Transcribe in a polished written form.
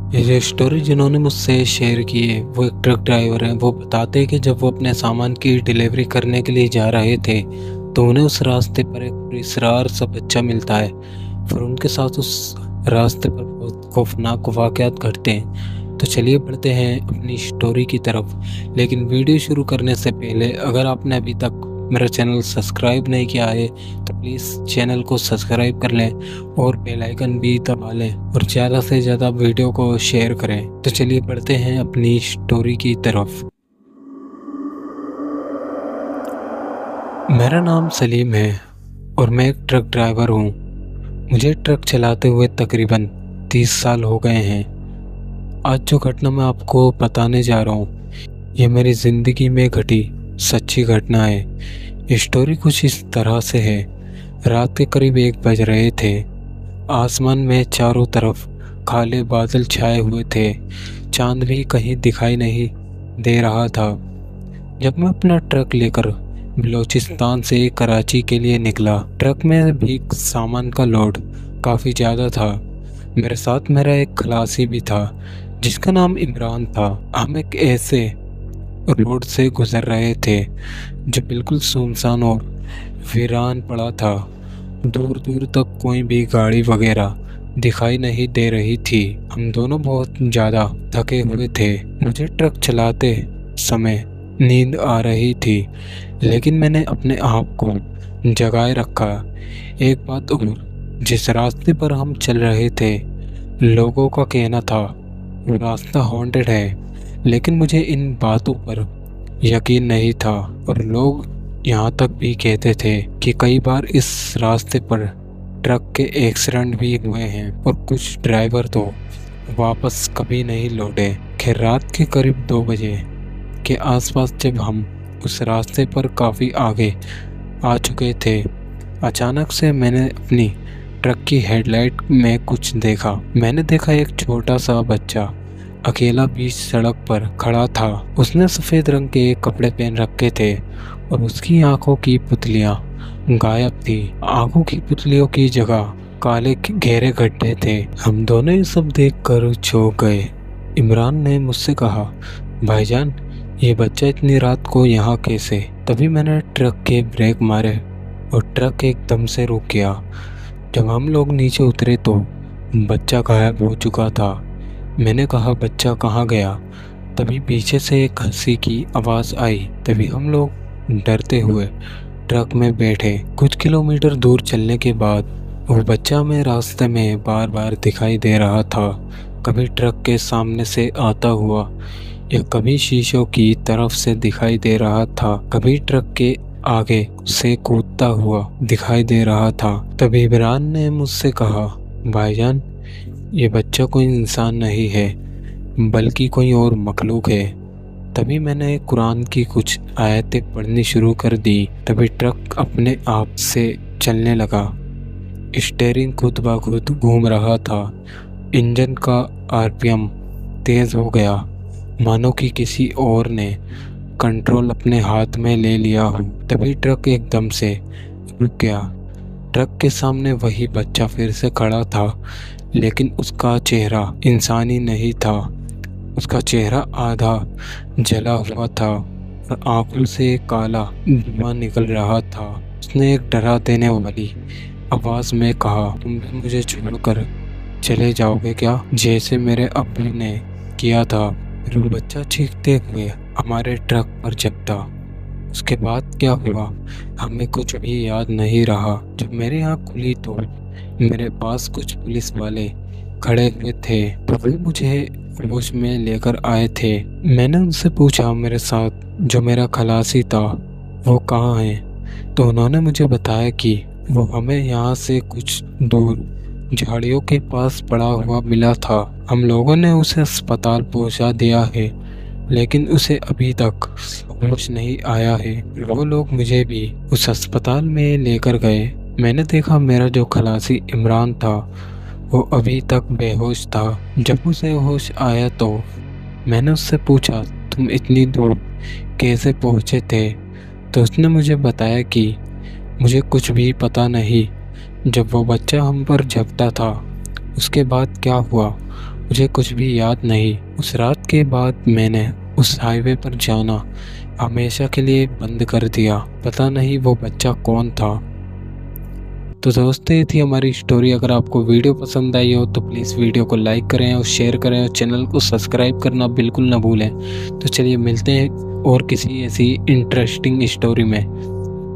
ये जो स्टोरी जिन्होंने मुझसे शेयर की है वो एक ट्रक ड्राइवर हैं। वो बताते हैं कि जब वो अपने सामान की डिलीवरी करने के लिए जा रहे थे तो उन्हें उस रास्ते पर एक पुलिसरार सा बच्चा मिलता है। फिर उनके साथ उस रास्ते पर बहुत खौफनाक वाक़यात घटते हैं। तो चलिए बढ़ते हैं अपनी स्टोरी की तरफ। लेकिन वीडियो शुरू करने से पहले अगर आपने अभी तक मेरा चैनल सब्सक्राइब नहीं किया है तो प्लीज़ चैनल को सब्सक्राइब कर लें और बेल आइकन भी दबा लें और ज़्यादा से ज़्यादा वीडियो को शेयर करें। तो चलिए बढ़ते हैं अपनी स्टोरी की तरफ। मेरा नाम सलीम है और मैं एक ट्रक ड्राइवर हूँ। मुझे ट्रक चलाते हुए तकरीबन 30 साल हो गए हैं। आज जो घटना मैं आपको बताने जा रहा हूँ ये मेरी ज़िंदगी में घटी सच्ची घटना है। ये स्टोरी कुछ इस तरह से है। रात के करीब 1 बज रहे थे। आसमान में चारों तरफ काले बादल छाए हुए थे। चांद भी कहीं दिखाई नहीं दे रहा था जब मैं अपना ट्रक लेकर बलूचिस्तान से कराची के लिए निकला। ट्रक में भी सामान का लोड काफ़ी ज़्यादा था। मेरे साथ मेरा एक खलासी भी था जिसका नाम इमरान था। हम एक ऐसे रोड से गुजर रहे थे जो बिल्कुल सुनसान और वीरान पड़ा था। दूर दूर तक कोई भी गाड़ी वगैरह दिखाई नहीं दे रही थी। हम दोनों बहुत ज़्यादा थके हुए थे। मुझे ट्रक चलाते समय नींद आ रही थी लेकिन मैंने अपने आप को जगाए रखा। एक बात और, जिस रास्ते पर हम चल रहे थे लोगों का कहना था वो रास्ता हॉन्टेड है, लेकिन मुझे इन बातों पर यकीन नहीं था। और लोग यहाँ तक भी कहते थे कि कई बार इस रास्ते पर ट्रक के एक्सीडेंट भी हुए हैं और कुछ ड्राइवर तो वापस कभी नहीं लौटे। खैर रात के करीब 2 बजे के आसपास जब हम उस रास्ते पर काफ़ी आगे आ चुके थे अचानक से मैंने अपनी ट्रक की हेडलाइट में कुछ देखा। मैंने देखा एक छोटा सा बच्चा अकेला बीच सड़क पर खड़ा था। उसने सफ़ेद रंग के कपड़े पहन रखे थे और उसकी आंखों की पुतलियां गायब थी। आंखों की पुतलियों की जगह काले गहरे गड्ढे थे। हम दोनों ये सब देखकर चौंक गए। इमरान ने मुझसे कहा, भाईजान ये बच्चा इतनी रात को यहाँ कैसे? तभी मैंने ट्रक के ब्रेक मारे और ट्रक एकदम से रुक गया। जब हम लोग नीचे उतरे तो बच्चा गायब हो चुका था। मैंने कहा, बच्चा कहाँ गया? तभी पीछे से एक हंसी की आवाज़ आई। तभी हम लोग डरते हुए ट्रक में बैठे। कुछ किलोमीटर दूर चलने के बाद वो बच्चा हमें रास्ते में बार बार दिखाई दे रहा था। कभी ट्रक के सामने से आता हुआ या कभी शीशों की तरफ से दिखाई दे रहा था। कभी ट्रक के आगे से कूदता हुआ दिखाई दे रहा था। तभी इमरान ने मुझसे कहा, भाईजान ये बच्चा कोई इंसान नहीं है बल्कि कोई और मखलूक है। तभी मैंने कुरान की कुछ आयतें पढ़नी शुरू कर दी। तभी ट्रक अपने आप से चलने लगा। स्टीयरिंग खुद ब खुद घूम रहा था। इंजन का आरपीएम तेज़ हो गया मानो कि किसी और ने कंट्रोल अपने हाथ में ले लिया हो। तभी ट्रक एकदम से रुक गया। ट्रक के सामने वही बच्चा फिर से खड़ा था लेकिन उसका चेहरा इंसानी नहीं था। उसका चेहरा आधा जला हुआ था और आंखों से काला धुआं निकल रहा था। उसने एक डरा देने वाली आवाज़ में कहा, तुम भी मुझे छोड़कर चले जाओगे क्या, जैसे मेरे अब्बू ने किया था? फिर वो बच्चा चीखते हुए हमारे ट्रक पर चढ़ा। उसके बाद क्या हुआ हमें कुछ भी याद नहीं रहा। जब मेरी आँख खुली तो मेरे पास कुछ पुलिस वाले खड़े हुए थे तो वे मुझे होश में लेकर आए थे। मैंने उनसे पूछा मेरे साथ जो मेरा खलासी था वो कहाँ है, तो उन्होंने मुझे बताया कि वो हमें यहाँ से कुछ दूर झाड़ियों के पास पड़ा हुआ मिला था। हम लोगों ने उसे अस्पताल पहुँचा दिया है लेकिन उसे अभी तक होश नहीं आया है। वो लोग मुझे भी उस अस्पताल में लेकर गए। मैंने देखा मेरा जो खलासी इमरान था वो अभी तक बेहोश था। जब उसे होश आया तो मैंने उससे पूछा, तुम इतनी दूर कैसे पहुँचे थे? तो उसने मुझे बताया कि मुझे कुछ भी पता नहीं। जब वो बच्चा हम पर झपटा था उसके बाद क्या हुआ मुझे कुछ भी याद नहीं। उस रात के बाद मैंने उस हाईवे पर जाना हमेशा के लिए बंद कर दिया। पता नहीं वो बच्चा कौन था। तो दोस्तों, ये थी हमारी स्टोरी। अगर आपको वीडियो पसंद आई हो तो प्लीज़ वीडियो को लाइक करें और शेयर करें और चैनल को सब्सक्राइब करना बिल्कुल ना भूलें। तो चलिए मिलते हैं और किसी ऐसी इंटरेस्टिंग स्टोरी में।